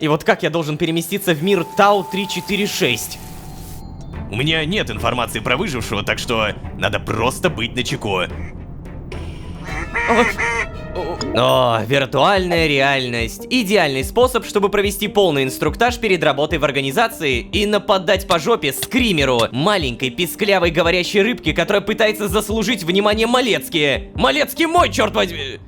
И вот как я должен переместиться в мир Тау 346? У меня нет информации про выжившего, так что надо просто быть начеку. О, виртуальная реальность. Идеальный способ, чтобы провести полный инструктаж перед работой в организации и нападать по жопе скримеру, маленькой писклявой говорящей рыбке, которая пытается заслужить внимание Малецки. Малецкий мой, черт возьми!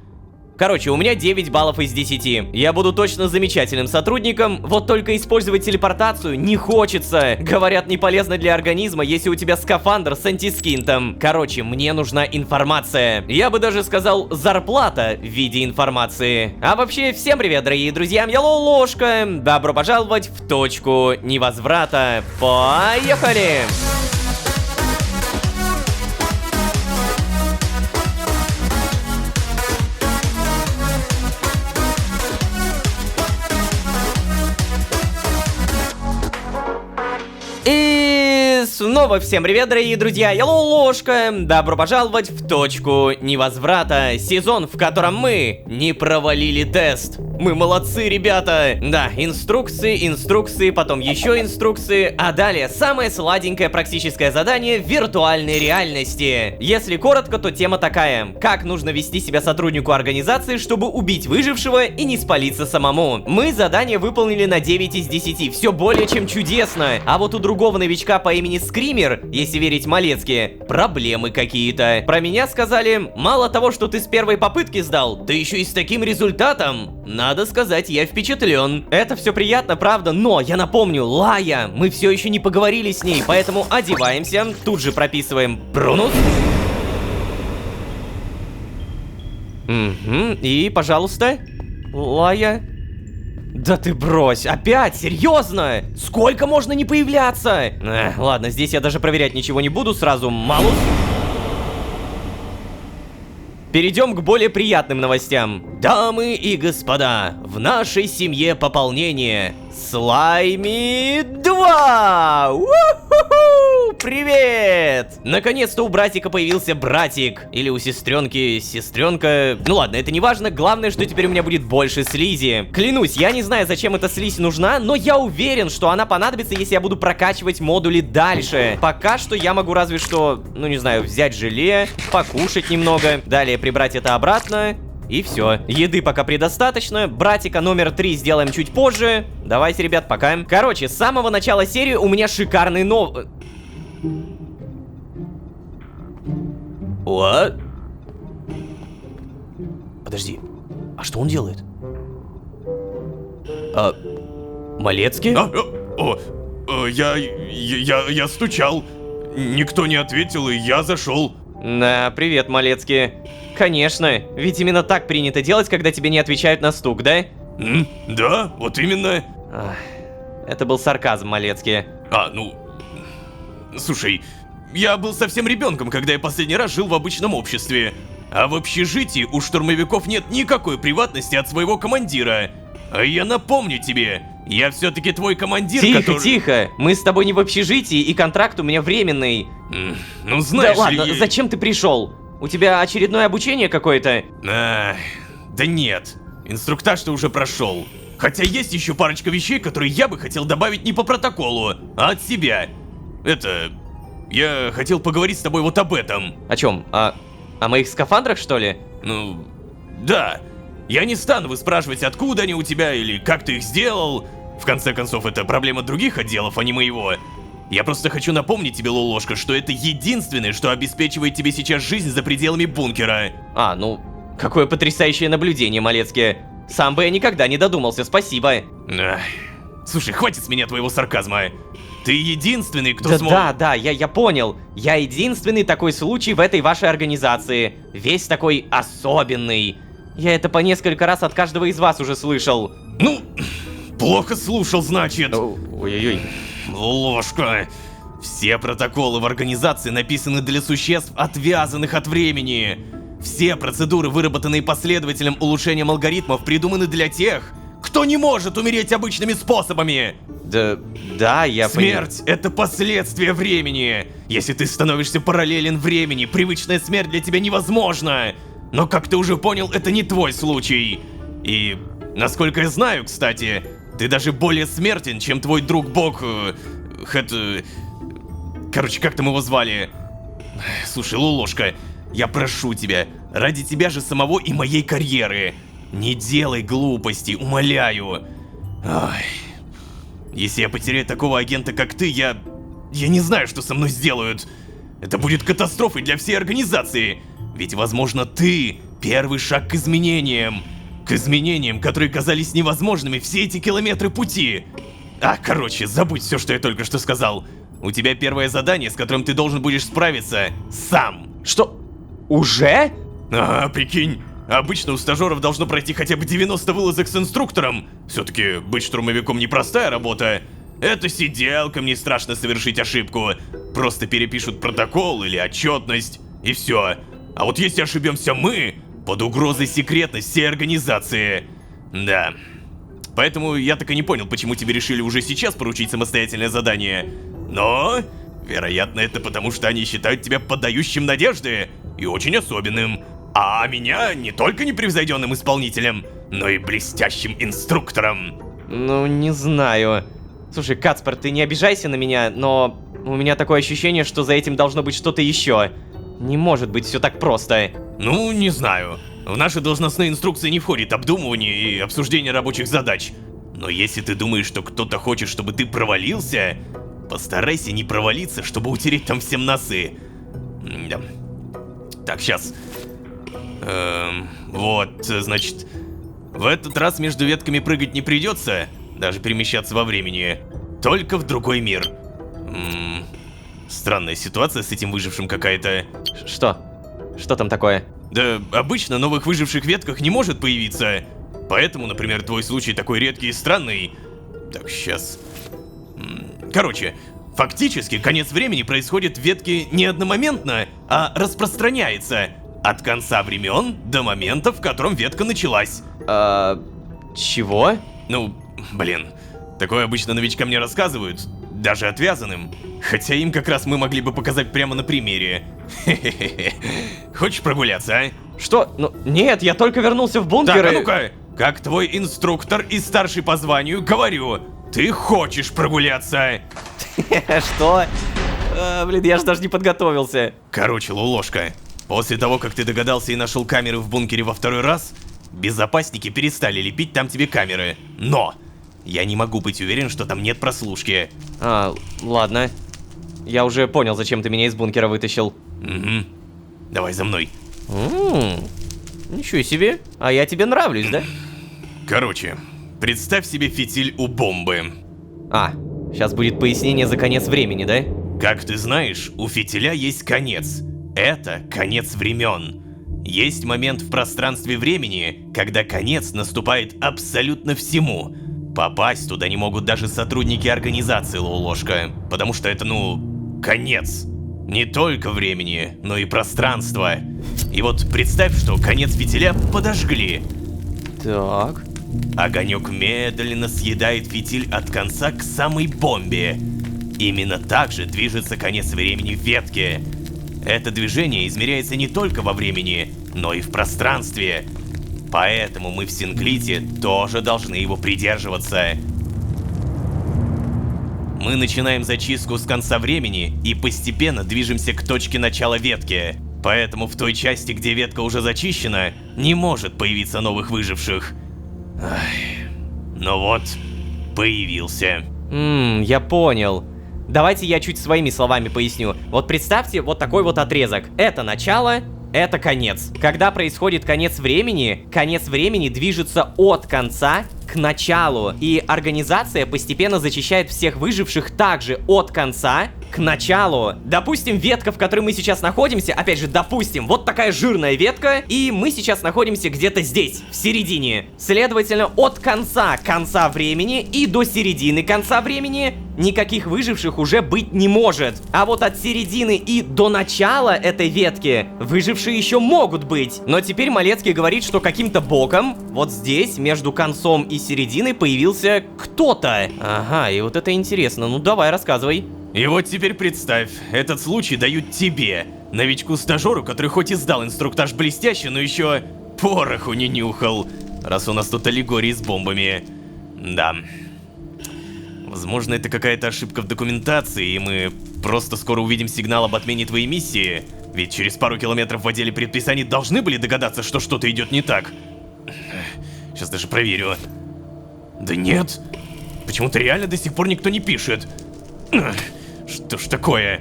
Короче, у меня 9 баллов из 10. Я буду точно замечательным сотрудником, вот только использовать телепортацию не хочется. Говорят, не полезно для организма, если у тебя скафандр с антискинтом. Короче, мне нужна информация. Я бы даже сказал, зарплата в виде информации. А вообще, всем привет, дорогие друзья, я Лолошка. Добро пожаловать в точку невозврата. Поехали! И снова всем привет, дорогие друзья, я Лолошка. Добро пожаловать в точку невозврата. Сезон, в котором мы не провалили тест. Мы молодцы, ребята. Да, инструкции, потом еще инструкции. А далее самое сладенькое практическое задание в виртуальной реальности. Если коротко, то тема такая: как нужно вести себя сотруднику организации, чтобы убить выжившего и не спалиться самому. Мы задание выполнили на 9 из 10. Все более чем чудесно. А вот у другого новичка по имени Скример, если верить Малецке, проблемы какие-то. Про меня сказали: мало того, что ты с первой попытки сдал, ты еще и с таким результатом. Надо сказать, я впечатлен. Это все приятно, правда, но я напомню, Лая, мы все еще не поговорили с ней, поэтому одеваемся, тут же прописываем Брунус. И, пожалуйста, Лая. Да ты брось, опять, серьезно? Сколько можно не появляться? Ладно, здесь я даже проверять ничего не буду, сразу Малус. Перейдем к более приятным новостям. Дамы и господа, в нашей семье пополнение. Слайми 2! У-ху-ху! Привет! Наконец-то у братика появился братик. Или у сестренки сестренка. Ну ладно, это не важно. Главное, что теперь у меня будет больше слизи. Клянусь, я не знаю, зачем эта слизь нужна, но я уверен, что она понадобится, если я буду прокачивать модули дальше. Пока что я могу разве что, ну не знаю, взять желе, покушать немного, далее прибрать это обратно. И все. Еды пока предостаточно. Братика номер 3 сделаем чуть позже. Давайте, ребят, пока. Короче, с самого начала серии у меня шикарный What? Подожди. А что он делает? Малецкий? Я стучал. Никто не ответил, и я зашел. Да, привет, Малецкий. Конечно, ведь именно так принято делать, когда тебе не отвечают на стук, да? Да, вот именно. Это был сарказм, Малецкий. Слушай, я был совсем ребенком, когда я последний раз жил в обычном обществе. А в общежитии у штурмовиков нет никакой приватности от своего командира. А я напомню тебе, я все-таки твой командир, Тихо, мы с тобой не в общежитии, и контракт у меня временный. Ну знаешь Да ладно, зачем ты пришел? У тебя очередное обучение какое-то? Да нет, инструктаж-то уже прошел. Хотя есть еще парочка вещей, которые я бы хотел добавить не по протоколу, а от себя. Я хотел поговорить с тобой вот об этом. О чем? О моих скафандрах, что ли? Ну, да. Я не стану выспрашивать, откуда они у тебя или как ты их сделал. В конце концов, это проблема других отделов, а не моего. Я просто хочу напомнить тебе, Лолошка, что это единственное, что обеспечивает тебе сейчас жизнь за пределами бункера. Ну, какое потрясающее наблюдение, Малецкий. Сам бы я никогда не додумался, спасибо. Слушай, хватит с меня твоего сарказма. Ты единственный, кто смог... Да, я понял. Я единственный такой случай в этой вашей организации. Весь такой особенный. Я это по несколько раз от каждого из вас уже слышал. Ну, плохо слушал, значит. Ой-ой-ой. Ложка. Все протоколы в организации написаны для существ, отвязанных от времени. Все процедуры, выработанные последователем улучшением алгоритмов, придуманы для тех, кто не может умереть обычными способами. Да, я понимаю. Смерть — это последствия времени. Если ты становишься параллелен времени, привычная смерть для тебя невозможна. Но, как ты уже понял, это не твой случай. И, насколько я знаю, кстати, Ты даже более смертен, чем твой друг-бог... Короче, как там его звали? Слушай, Лолошка, я прошу тебя, ради тебя же самого и моей карьеры, не делай глупостей, умоляю. Ай. Если я потеряю такого агента, как ты, я не знаю, что со мной сделают. Это будет катастрофой для всей организации. Ведь, возможно, ты первый шаг к изменениям. К изменениям, которые казались невозможными все эти километры пути. Короче, забудь все, что я только что сказал. У тебя первое задание, с которым ты должен будешь справиться сам. Что? Уже? Ага, прикинь. Обычно у стажеров должно пройти хотя бы 90 вылазок с инструктором. Все-таки быть штурмовиком непростая работа. Это сиделкам не страшно совершить ошибку. Просто перепишут протокол или отчетность, и все. А вот если ошибемся мы, под угрозой секретность всей организации. Да. Поэтому я так и не понял, почему тебе решили уже сейчас поручить самостоятельное задание. Но, вероятно, это потому, что они считают тебя подающим надежды и очень особенным. А меня не только непревзойденным исполнителем, но и блестящим инструктором. Ну, не знаю. Слушай, Кацпер, ты не обижайся на меня, но у меня такое ощущение, что за этим должно быть что-то еще. Не может быть все так просто. Ну, не знаю. В наши должностные инструкции не входит обдумывание и обсуждение рабочих задач. Но если ты думаешь, что кто-то хочет, чтобы ты провалился, постарайся не провалиться, чтобы утереть там всем носы. Да. Так, сейчас. Вот, значит, в этот раз между ветками прыгать не придется, даже перемещаться во времени, только в другой мир. Странная ситуация с этим выжившим какая-то. Что? Что там такое? Да, обычно новых выживших в ветках не может появиться. Поэтому, например, твой случай такой редкий и странный. Так, сейчас. Короче, фактически конец времени происходит в ветке не одномоментно, а распространяется. От конца времен до момента, в котором ветка началась. Чего? Ну, блин, такое обычно новичкам не рассказывают, даже отвязанным. Хотя им как раз мы могли бы показать прямо на примере. Хе-хе-хе. Хочешь прогуляться, а? Что? Ну, нет, я только вернулся в бункер. Так, а ну-ка, как твой инструктор и старший по званию, говорю, ты хочешь прогуляться? Что? Блин, я же даже не подготовился. Короче, Лолошка, после того, как ты догадался и нашел камеры в бункере во второй раз, безопасники перестали лепить там тебе камеры. Но я не могу быть уверен, что там нет прослушки. Ладно. Я уже понял, зачем ты меня из бункера вытащил. Угу. Давай за мной. Ничего себе. А я тебе нравлюсь, да? Короче, представь себе фитиль у бомбы. Сейчас будет пояснение за конец времени, да? Как ты знаешь, у фитиля есть конец. Это конец времен. Есть момент в пространстве времени, когда конец наступает абсолютно всему. Попасть туда не могут даже сотрудники организации, Лолошка, потому что это, конец. Не только времени, но и пространства. И вот представь, что конец фитиля подожгли. Так. Огонек медленно съедает фитиль от конца к самой бомбе. Именно так же движется конец времени в ветке. Это движение измеряется не только во времени, но и в пространстве. Поэтому мы в Синклите тоже должны его придерживаться. Мы начинаем зачистку с конца времени и постепенно движемся к точке начала ветки. Поэтому в той части, где ветка уже зачищена, не может появиться новых выживших. Но вот, появился. Я понял. Давайте я чуть своими словами поясню. Вот представьте вот такой вот отрезок. Это начало, это конец. Когда происходит конец времени движется от конца к началу. И организация постепенно зачищает всех выживших также от конца к началу. Допустим, ветка, в которой мы сейчас находимся, опять же, допустим, вот такая жирная ветка, и мы сейчас находимся где-то здесь, в середине. Следовательно, от конца времени и до середины конца времени никаких выживших уже быть не может. А вот от середины и до начала этой ветки выжившие еще могут быть. Но теперь Малецкий говорит, что каким-то боком вот здесь, между концом и серединой, появился кто-то. Ага, и вот это интересно. Ну давай, рассказывай. И вот теперь представь, этот случай дают тебе, новичку-стажеру, который хоть и сдал инструктаж блестяще, но еще пороху не нюхал, раз у нас тут аллегории с бомбами. Да. Возможно, это какая-то ошибка в документации, и мы просто скоро увидим сигнал об отмене твоей миссии. Ведь через пару километров в отделе предписаний должны были догадаться, что что-то идет не так. Сейчас даже проверю. Да нет. Почему-то реально до сих пор никто не пишет. Что ж такое?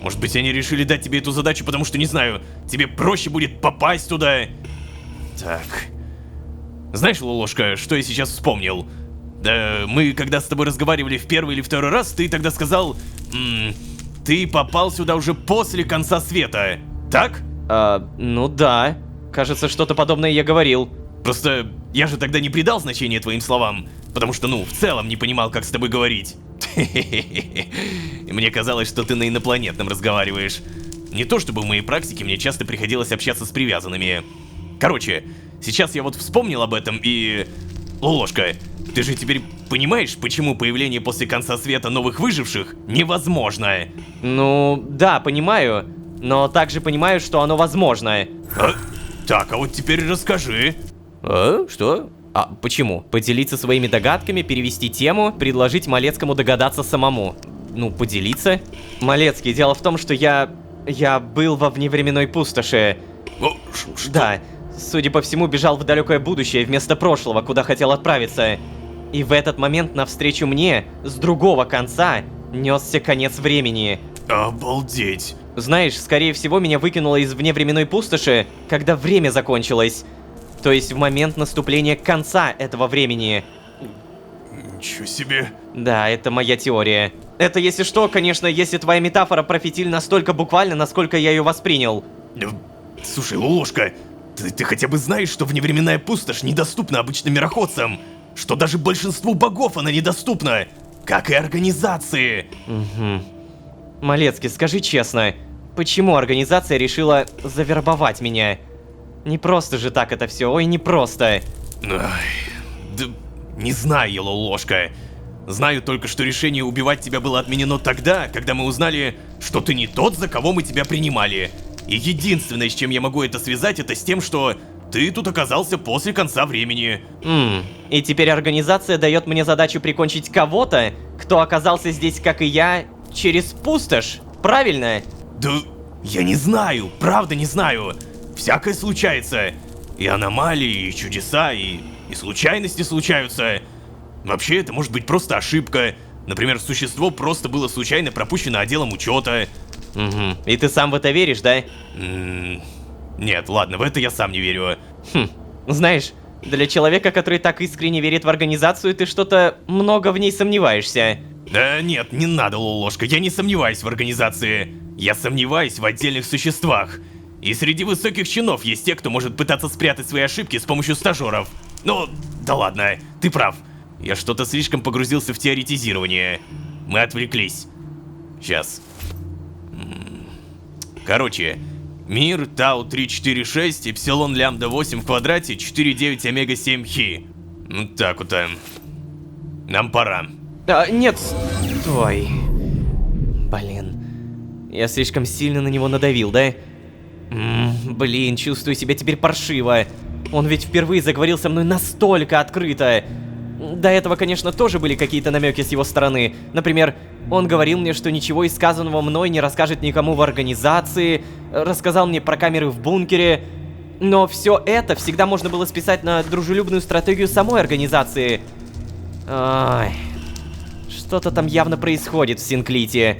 Может быть, они решили дать тебе эту задачу, потому что, не знаю, тебе проще будет попасть туда. Так. Знаешь, Лолошка, что я сейчас вспомнил? Да, мы, когда с тобой разговаривали в первый или второй раз, ты тогда сказал... ты попал сюда уже после конца света, так? Ну да. Кажется, что-то подобное я говорил. Просто я же тогда не придал значения твоим словам, потому что, в целом не понимал, как с тобой говорить. И мне казалось, что ты на инопланетном разговариваешь. Не то чтобы в моей практике мне часто приходилось общаться с привязанными. Короче, сейчас я вот вспомнил об этом и... Лолошка, ты же теперь понимаешь, почему появление после конца света новых выживших невозможно? Ну, да, понимаю. Но также понимаю, что оно возможно. Так, а вот теперь расскажи. Что? Почему? Поделиться своими догадками, перевести тему, предложить Малецкому догадаться самому. Ну, поделиться? Малецкий, дело в том, что я был во вневременной пустоши. Что? Да, судя по всему, бежал в далекое будущее вместо прошлого, куда хотел отправиться. И в этот момент навстречу мне, с другого конца, несся конец времени. Обалдеть. Знаешь, скорее всего, меня выкинуло из вневременной пустоши, когда время закончилось. То есть в момент наступления конца этого времени. Ничего себе. Да, это моя теория. Это, если что, конечно, если твоя метафора про фитиль настолько буквально, насколько я ее воспринял. Слушай, Лолошка, ты хотя бы знаешь, что вневременная пустошь недоступна обычным мироходцам? Что даже большинству богов она недоступна, как и организации. Угу. Малецкий, скажи честно, почему организация решила завербовать меня? Не просто же так это все, ой, не просто. Да не знаю я, Лолошка. Знаю только, что решение убивать тебя было отменено тогда, когда мы узнали, что ты не тот, за кого мы тебя принимали. И единственное, с чем я могу это связать, это с тем, что ты тут оказался после конца времени. И теперь организация дает мне задачу прикончить кого-то, кто оказался здесь, как и я, через пустошь, правильно? Да я не знаю, правда не знаю. Всякое случается. И аномалии, и чудеса, и случайности случаются. Вообще, это может быть просто ошибка. Например, существо просто было случайно пропущено отделом учета. Угу. И ты сам в это веришь, да? Нет, ладно, в это я сам не верю. Знаешь, для человека, который так искренне верит в организацию, ты что-то много в ней сомневаешься. Да нет, не надо, Лолошка, я не сомневаюсь в организации. Я сомневаюсь в отдельных существах. И среди высоких чинов есть те, кто может пытаться спрятать свои ошибки с помощью стажеров. Ну, да ладно, ты прав. Я что-то слишком погрузился в теоретизирование. Мы отвлеклись. Сейчас. Короче, мир Тау 346, Эпсилон Лямбда 8 в квадрате, 49 Омега 7 Хи. Ну так вот. Нам пора. Нет, стой. Блин. Я слишком сильно на него надавил, да? Блин, чувствую себя теперь паршиво. Он ведь впервые заговорил со мной настолько открыто. До этого, конечно, тоже были какие-то намеки с его стороны. Например, он говорил мне, что ничего из сказанного мной не расскажет никому в организации, рассказал мне про камеры в бункере. Но все это всегда можно было списать на дружелюбную стратегию самой организации. Ай, что-то там явно происходит в Синклите.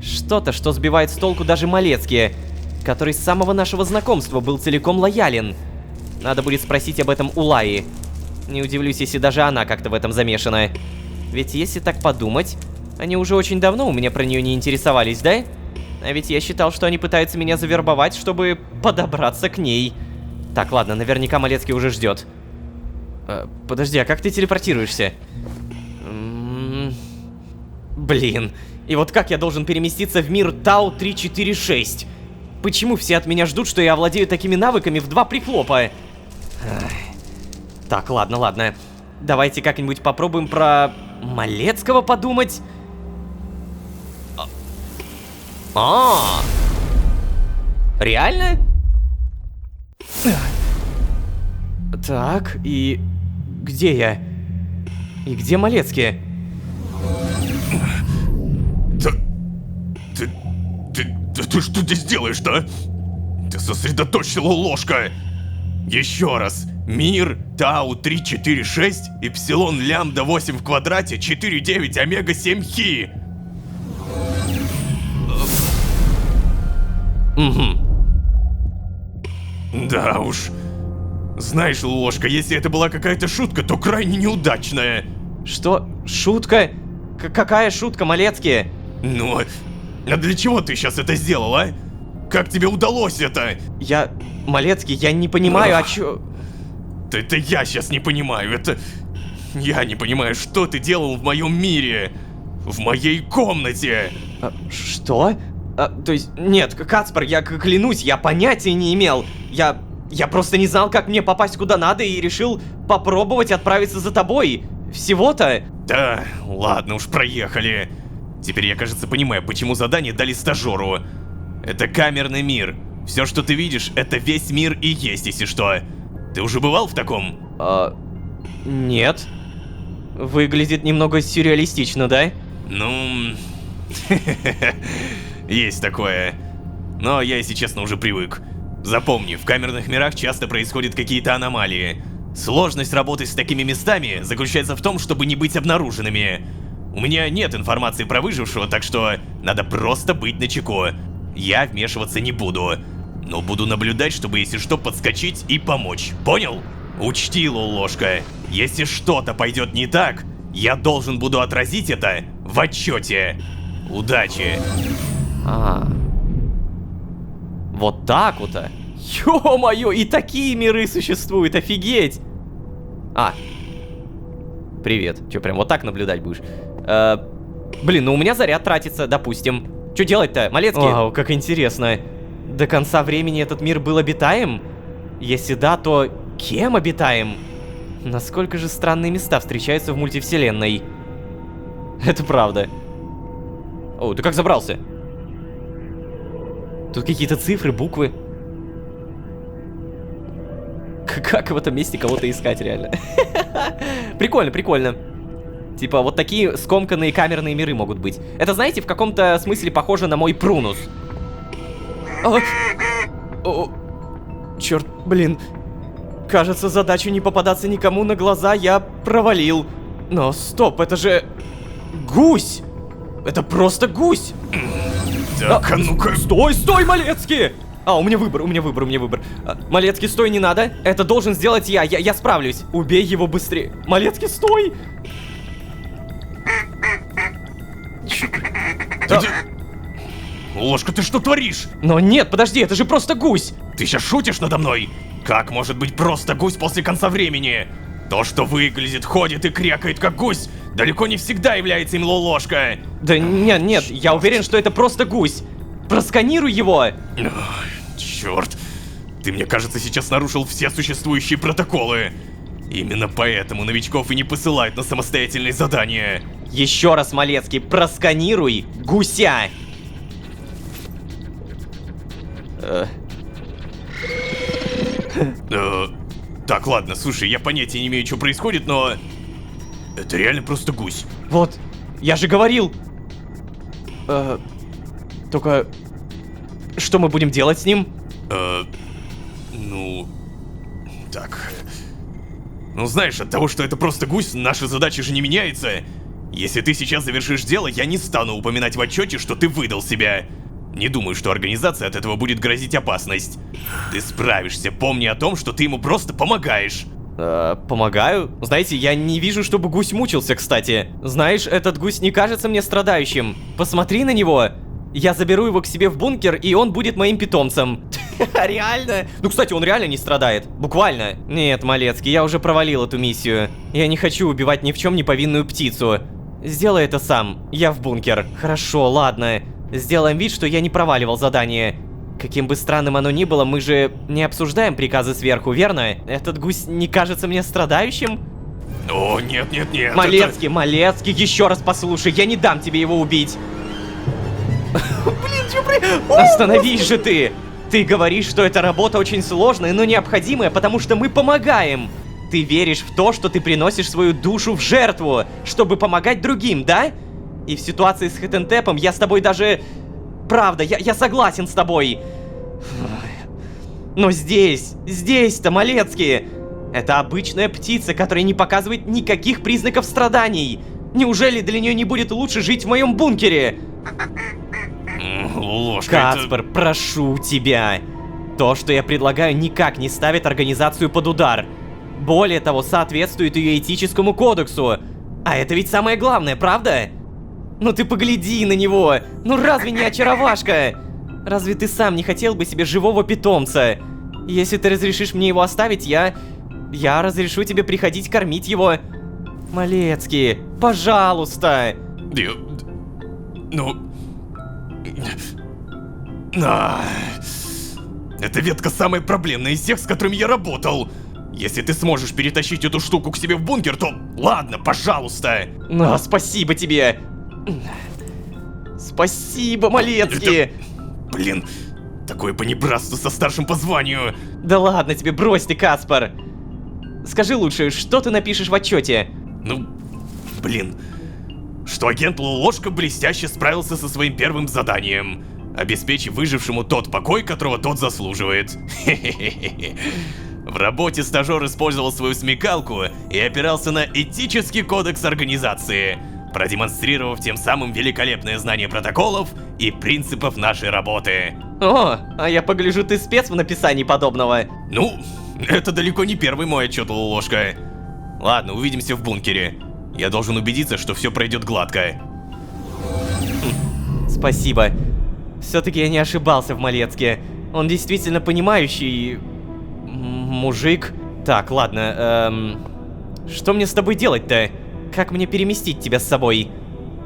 Что-то, что сбивает с толку даже Малецкий, который с самого нашего знакомства был целиком лоялен. Надо будет спросить об этом у Лаи. Не удивлюсь, если даже она как-то в этом замешана. Ведь если так подумать, они уже очень давно у меня про нее не интересовались, да? А ведь я считал, что они пытаются меня завербовать, чтобы подобраться к ней. Так, ладно, наверняка Малецкий уже ждет. Подожди, а как ты телепортируешься? Блин, и вот как я должен переместиться в мир Тау 346? Почему все от меня ждут, что я овладею такими навыками в 2 прихлопа? Так, ладно. Давайте как-нибудь попробуем про Малецкого подумать. Реально? Так, и где я? И где Малецкий? что здесь делаешь-то? Ты сосредоточься, ложка. Еще раз. Мир, Тау 346, Эпсилон Лямбда 8 в квадрате, 49 Омега 7 Хи. Угу. Да уж. Знаешь, ложка, если это была какая-то шутка, то крайне неудачная. Что? Шутка? Какая шутка, Малецкий? Ну, а для чего ты сейчас это сделал, а? Как тебе удалось это? Малецкий, я не понимаю, Ах. о чё... Это я сейчас не понимаю, это... Я не понимаю, что ты делал в моем мире. В моей комнате. Что? То есть, нет, Кацпер, я клянусь, я понятия не имел. Я просто не знал, как мне попасть куда надо и решил попробовать отправиться за тобой. Всего-то. Да, ладно уж, проехали. Теперь я, кажется, понимаю, почему задание дали стажеру. Это камерный мир. Все, что ты видишь, это весь мир и есть, если что. Ты уже бывал в таком? Нет. Выглядит немного сюрреалистично, да? Ну... Есть такое. Но я, если честно, уже привык. Запомни, в камерных мирах часто происходят какие-то аномалии. Сложность работы с такими местами заключается в том, чтобы не быть обнаруженными. У меня нет информации про выжившего, так что надо просто быть начеку. Я вмешиваться не буду, но буду наблюдать, чтобы, если что, подскочить и помочь. Понял? Учти, ложка, если что-то пойдет не так, я должен буду отразить это в отчете. Удачи! Вот так вот, а? Ё-моё, и такие миры существуют, офигеть! Привет. Чё, прям вот так наблюдать будешь? Блин, ну у меня заряд тратится, допустим. Чё делать-то, Малецкий? Вау, как интересно. До конца времени этот мир был обитаем? Если да, то кем обитаем? Насколько же странные места встречаются в мультивселенной? Это правда. О, ты как забрался? Тут какие-то цифры, буквы. Как в этом месте кого-то искать, реально? Прикольно, прикольно. Типа, вот такие скомканные камерные миры могут быть. Это, знаете, в каком-то смысле похоже на мой Прунус. Черт, блин. Кажется, задачу не попадаться никому на глаза я провалил. Но стоп, это же... гусь! Это просто гусь! Так, ну-ка... Стой, Малецкий! У меня выбор. Малецкий, стой, не надо. Это должен сделать я справлюсь. Убей его быстрее. Малецкий, стой! Ложка, ты что творишь? Но нет, подожди, это же просто гусь. Ты сейчас шутишь надо мной? Как может быть просто гусь после конца времени? То, что выглядит, ходит и крякает как гусь, далеко не всегда является им ложка. Да нет, я уверен, что это просто гусь. Просканируй его. Черт. Ты, мне кажется, сейчас нарушил все существующие протоколы. Именно поэтому новичков и не посылают на самостоятельные задания. Еще раз, Малецкий, просканируй гуся. Так, ладно, слушай, я понятия не имею, что происходит, но... Это реально просто гусь. Вот, я же говорил. Только... Что мы будем делать с ним? Ну... Так... Ну знаешь, от того, что это просто гусь, наша задача же не меняется. Если ты сейчас завершишь дело, я не стану упоминать в отчете, что ты выдал себя. Не думаю, что организации от этого будет грозить опасность. Ты справишься, помни о том, что ты ему просто помогаешь. Помогаю? Знаете, я не вижу, чтобы гусь мучился, кстати. Знаешь, этот гусь не кажется мне страдающим. Посмотри на него. Я заберу его к себе в бункер, и он будет моим питомцем. Реально? Ну, кстати, он реально не страдает. Буквально. Нет, Малецкий, я уже провалил эту миссию. Я не хочу убивать ни в чем не повинную птицу. Сделай это сам. Я в бункер. Хорошо, ладно. Сделаем вид, что я не проваливал задание. Каким бы странным оно ни было, мы же не обсуждаем приказы сверху, верно? Этот гусь не кажется мне страдающим? О, нет. Малецкий, Малецкий, еще раз послушай, я не дам тебе его убить. Блин, чё Остановись же ты! Ты говоришь, что эта работа очень сложная, но необходимая, потому что мы помогаем. Ты веришь в то, что ты приносишь свою душу в жертву, чтобы помогать другим, да? И в ситуации с Хэттентепом я с тобой даже... правда, я согласен с тобой. Но здесь-то, Малецкий, это обычная птица, которая не показывает никаких признаков страданий. Неужели для нее не будет лучше жить в моем бункере? Ложка, Каспер, прошу тебя. То, что я предлагаю, никак не ставит организацию под удар. Более того, соответствует ее этическому кодексу. А это ведь самое главное, правда? Ну ты погляди на него. Ну разве не очаровашка? Разве ты сам не хотел бы себе живого питомца? Если ты разрешишь мне его оставить, я разрешу тебе приходить кормить его. Малецкий, пожалуйста. Ну... Эта ветка самая проблемная из всех, с которыми я работал. Если ты сможешь перетащить эту штуку к себе в бункер, то ладно, пожалуйста. Спасибо тебе. Спасибо, Малецкий. Блин, такое понебратство со старшим по званию. Да ладно тебе, брось ты, Каспар. Скажи лучше, что ты напишешь в отчете? Ну, блин, что агент Лолошка блестяще справился со своим первым заданием, обеспечив выжившему тот покой, которого тот заслуживает. В работе стажер использовал свою смекалку и опирался на этический кодекс организации, продемонстрировав тем самым великолепное знание протоколов и принципов нашей работы. О, а я погляжу, ты спец в написании подобного. Ну, это далеко не первый мой отчет, Лолошка. Ладно, увидимся в бункере. Я должен убедиться, что все пройдет гладко. Спасибо. Все-таки я не ошибался в Малецке. Он действительно понимающий... мужик. Так, ладно, что мне с тобой делать-то? Как мне переместить тебя с собой?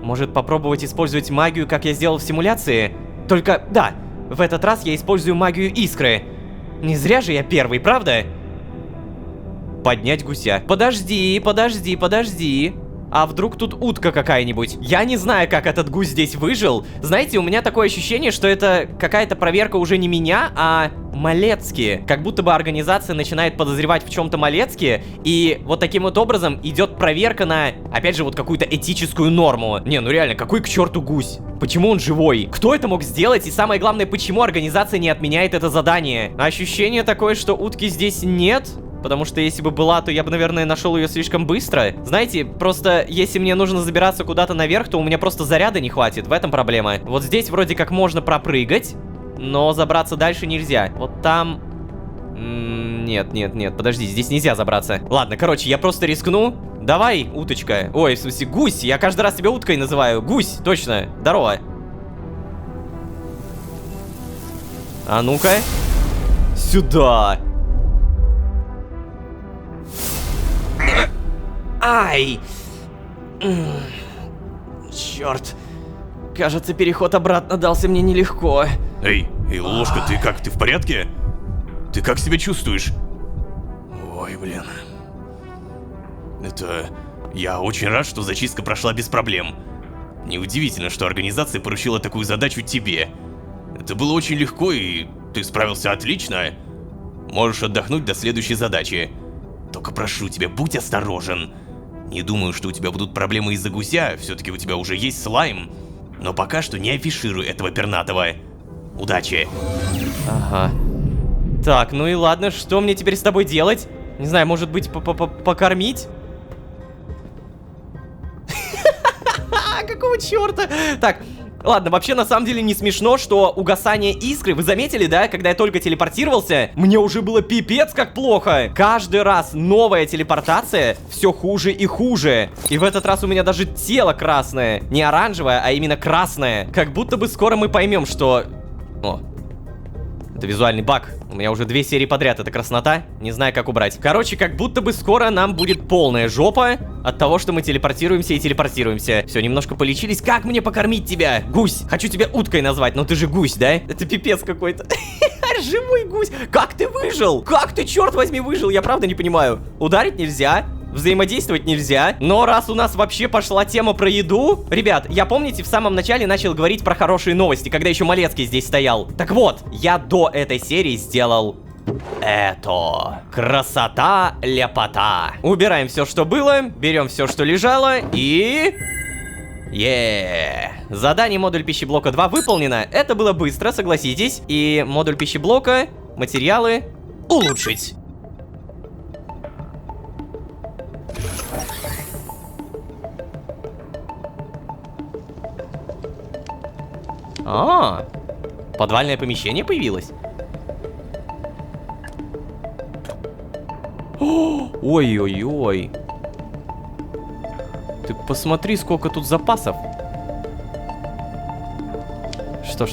Может попробовать использовать магию, как я сделал в симуляции? Только, да, в этот раз я использую магию искры. Не зря же я первый, правда? Поднять гуся. Подожди. А вдруг тут утка какая-нибудь? Я не знаю, как этот гусь здесь выжил. Знаете, у меня такое ощущение, что это какая-то проверка уже не меня, а Малецкий. Как будто бы организация начинает подозревать в чем-то Малецкий, и вот таким вот образом идет проверка на, опять же, вот какую-то этическую норму. Не, ну реально, какой к черту гусь? Почему он живой? Кто это мог сделать? И самое главное, почему организация не отменяет это задание? Ощущение такое, что утки здесь нет. Потому что если бы была, то я бы, наверное, нашел ее слишком быстро. Знаете, просто если мне нужно забираться куда-то наверх, то у меня просто заряда не хватит. В этом проблема. Вот здесь вроде как можно пропрыгать, но забраться дальше нельзя. Вот там... Нет, подожди, здесь нельзя забраться. Ладно, короче, я просто рискну. Давай, уточка. Ой, в смысле, гусь. Я каждый раз тебя уткой называю. Гусь, точно. Здорово. А ну-ка. Сюда. Ай! Черт. Кажется, переход обратно дался мне нелегко. Эй, Ложка, ты как? Ты в порядке? Ты как себя чувствуешь? Ой, блин. Я очень рад, что зачистка прошла без проблем. Неудивительно, что организация поручила такую задачу тебе. Это было очень легко, и ты справился отлично. Можешь отдохнуть до следующей задачи. Только прошу тебя, будь осторожен. Не думаю, что у тебя будут проблемы из-за гуся, все-таки у тебя уже есть слайм. Но пока что не афишируй этого пернатого. Удачи. Ага. Так, ну и ладно, что мне теперь с тобой делать? Не знаю, может быть, покормить? Какого черта? Так, ладно, вообще на самом деле не смешно, что угасание искры, вы заметили, да, когда я только телепортировался, мне уже было пипец как плохо. Каждый раз новая телепортация все хуже и хуже. И в этот раз у меня даже тело красное. Не оранжевое, а именно красное. Как будто бы скоро мы поймем, что... О, это визуальный баг. У меня уже 2 серии подряд, это краснота. Не знаю, как убрать. Короче, как будто бы скоро нам будет полная жопа от того, что мы телепортируемся и телепортируемся. Все, немножко полечились. Как мне покормить тебя? Гусь. Хочу тебя уткой назвать, но ты же гусь, да? Это пипец какой-то. Живой гусь. Как ты выжил? Как ты, черт возьми, выжил? Я правда не понимаю. Ударить нельзя. Взаимодействовать нельзя. Но раз у нас вообще пошла тема про еду... Ребят, я, помните, в самом начале начал говорить про хорошие новости, когда еще Малецкий здесь стоял. Так вот, я до этой серии сделал... это. Красота, ляпота. Убираем все, что было, берем все, что лежало, и... Задание модуль пищеблока 2 выполнено. Это было быстро, согласитесь. И модуль пищеблока, материалы улучшить. Подвальное помещение появилось. Ой-ой-ой. Ты посмотри, сколько тут запасов. Что?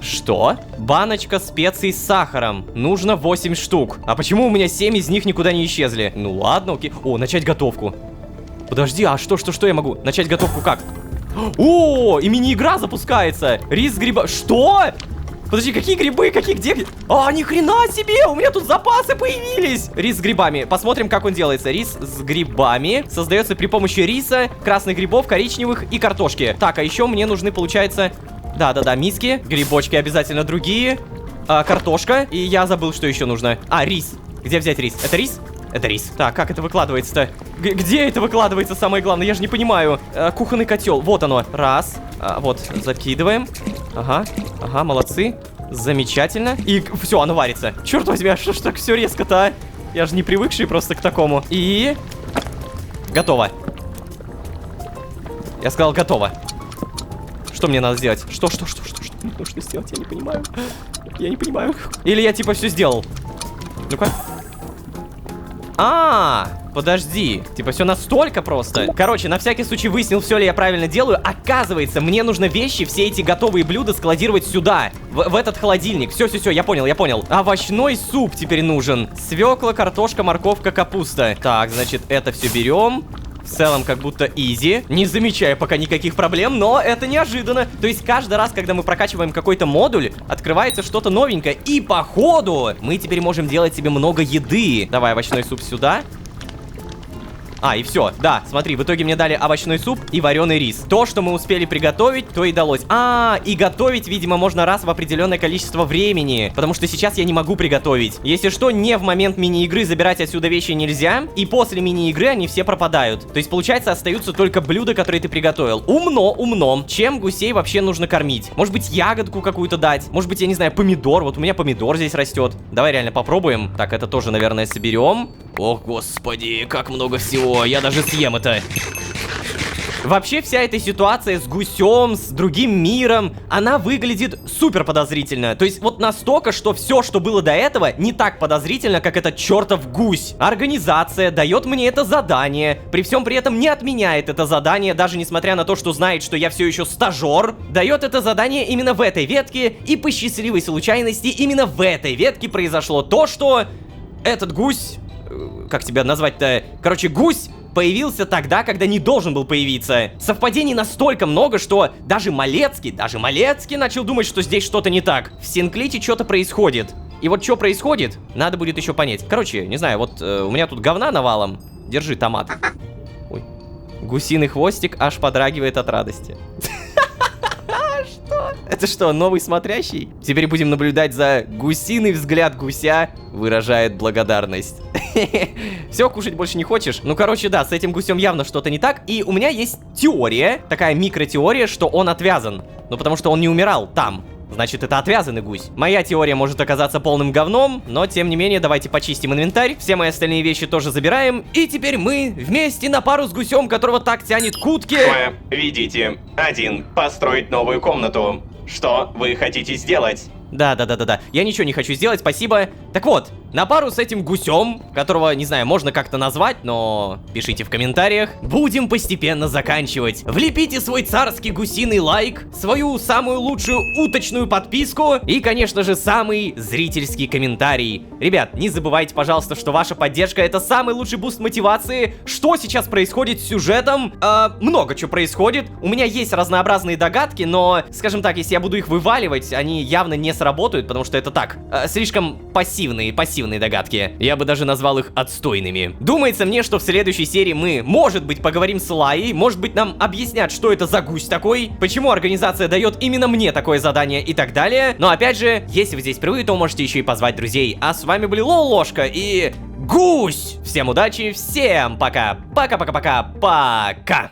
Что? Баночка специй с сахаром. Нужно 8 штук. А почему у меня 7 из них никуда не исчезли? Ну ладно, окей. О, начать готовку. Подожди, а что я могу? Начать готовку как? О, и мини-игра запускается. Рис с гриба... Что? Подожди, какие грибы? Где? Ни хрена себе! У меня тут запасы появились! Рис с грибами. Посмотрим, как он делается. Рис с грибами создается при помощи риса, красных грибов, коричневых и картошки. Так, а еще мне нужны, получается... Да, миски. Грибочки обязательно другие. Картошка. И я забыл, что еще нужно. Рис. Где взять рис? Это рис? Это рис. Так, как это выкладывается-то? Где это выкладывается, самое главное? Я же не понимаю. Кухонный котел. Вот оно. Раз. Вот, закидываем. Ага, молодцы. Замечательно. И все, оно варится. Черт возьми, а что ж так все резко-то, а? Я же не привыкший просто к такому. И... Готово. Я сказал, готово. Что мне надо сделать? Что мне нужно сделать? Я не понимаю. Или я типа все сделал? Ну-ка. Подожди. Типа все настолько просто. Короче, на всякий случай выяснил, все ли я правильно делаю. Оказывается, мне нужно вещи, все эти готовые блюда складировать сюда. В этот холодильник. Все, я понял. Овощной суп теперь нужен. Свекла, картошка, морковка, капуста. Так, значит, это все берем. В целом, как будто изи. Не замечаю пока никаких проблем, но это неожиданно. То есть каждый раз, когда мы прокачиваем какой-то модуль, открывается что-то новенькое. И походу мы теперь можем делать себе много еды. Давай овощной суп сюда. И все, да, смотри, в итоге мне дали овощной суп и вареный рис. То, что мы успели приготовить, то и далось. И готовить, видимо, можно раз в определенное количество времени, потому что сейчас я не могу приготовить. Если что, не в момент мини-игры забирать отсюда вещи нельзя, и после мини-игры они все пропадают. То есть, получается, остаются только блюда, которые ты приготовил. Умно. Чем гусей вообще нужно кормить? Может быть, ягодку какую-то дать? Может быть, я не знаю, помидор? Вот у меня помидор здесь растет. Давай реально попробуем. Так, это тоже, наверное, соберем. Ох, господи, как много всего. Я даже съем это. Вообще, вся эта ситуация с гусем, с другим миром, она выглядит супер подозрительно. То есть, вот настолько, что все, что было до этого, не так подозрительно, как этот чертов гусь. Организация дает мне это задание, при всем при этом не отменяет это задание, даже несмотря на то, что знает, что я все еще стажер. Дает это задание именно в этой ветке, и по счастливой случайности именно в этой ветке произошло то, что этот гусь... Как тебя назвать-то? Короче, гусь появился тогда, когда не должен был появиться. Совпадений настолько много, что даже Малецкий начал думать, что здесь что-то не так. В Синклите что-то происходит. И вот что происходит, надо будет еще понять. Короче, не знаю, вот у меня тут говна навалом. Держи, томат. Ой. Гусиный хвостик аж подрагивает от радости. Что? Это что, новый смотрящий? Теперь будем наблюдать за гусиный взгляд гуся выражает благодарность. Все, кушать больше не хочешь? Ну, короче, да, с этим гусем явно что-то не так. И у меня есть теория, такая микротеория, что он отвязан. Ну, потому что он не умирал там. Значит, это отвязанный гусь. Моя теория может оказаться полным говном, но, тем не менее, давайте почистим инвентарь. Все мои остальные вещи тоже забираем. И теперь мы вместе на пару с гусем, которого так тянет к утке. Видите, 1. Построить новую комнату. Что вы хотите сделать? Да. Я ничего не хочу сделать, спасибо. Так вот, на пару с этим гусем, которого, не знаю, можно как-то назвать, но пишите в комментариях, будем постепенно заканчивать. Влепите свой царский гусиный лайк, свою самую лучшую уточную подписку и, конечно же, самый зрительский комментарий. Ребят, не забывайте, пожалуйста, что ваша поддержка — это самый лучший буст мотивации. Что сейчас происходит с сюжетом? Много чего происходит. У меня есть разнообразные догадки, но, скажем так, если я буду их вываливать, они явно не сработают, потому что это так, слишком пассивные догадки. Я бы даже назвал их отстойными. Думается мне, что в следующей серии мы, может быть, поговорим с Лаей, может быть, нам объяснят, что это за гусь такой, почему организация дает именно мне такое задание и так далее. Но опять же, если вы здесь впервые, то можете еще и позвать друзей. А с вами были Лоу Ложка и гусь! Всем удачи, всем пока. Пока-пока-пока-пока.